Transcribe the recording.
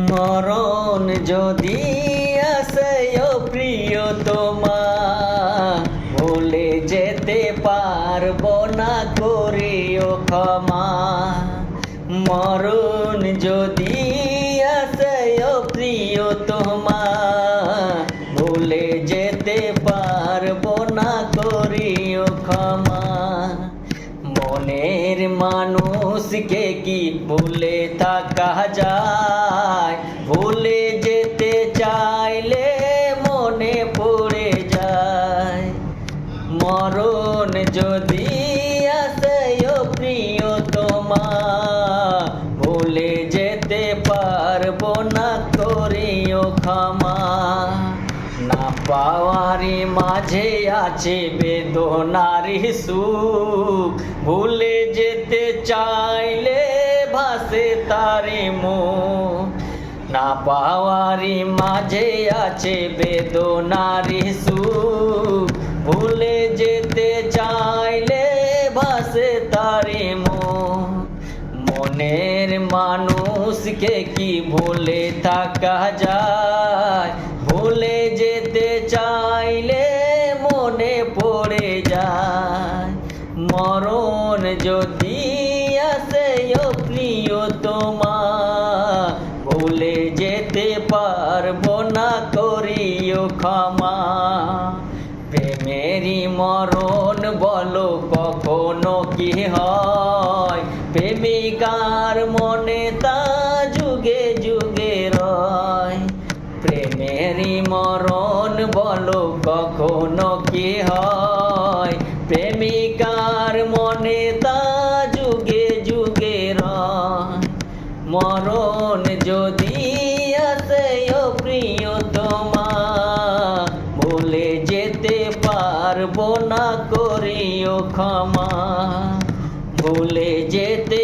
মরণ যদি আসে ও প্রিয়তমা, ভুলে যেতে পারবো না, করিও ক্ষমা। মরণ যদি আসে ও প্রিয়তমা, ভুলে যেতে পারবো না, করিও ক্ষমা। মনের মানুষকে কি ভুলে থাকা যায়? ভুলে যেতে চাইলে মনে পড়ে যায়। মরণ যদি আসে ও প্রিয়তমা, ভুলে যেতে পারবো না, করিও ক্ষমা। না পাওয়ারি মাঝে আছে বেদনারি সুখ, ভুলে যেতে চাইলে ভাসে তারি মুখ। না পাওয়ারি মাঝে আছে বেদনারি সুখ, ভুলে যেতে চাইলে ভাসে তারি মুখ। মনের মানুষকে কি ভুলে থাকা যায়? ভুলে যেতে চাইলে মনে পড়ে যায়। মরণ যদি আসে ও প্রিয়তমা, ভুলে যেতে পারবো না, করিও ক্ষমা। প্রেমেরই মরণ বলো কখনো কি হয়? প্রেমিকার মনে তা যুগে যুগে রয়। প্রেমেরই মরণ বলো কখনো কি হয়? প্রেমিকার মনে তা যুগে যুগে রয়। মরণ যদি আসে ও প্রিয়তমা, ভুলে যেতে পারবো না, করিও ক্ষমা। ভুলে যেতে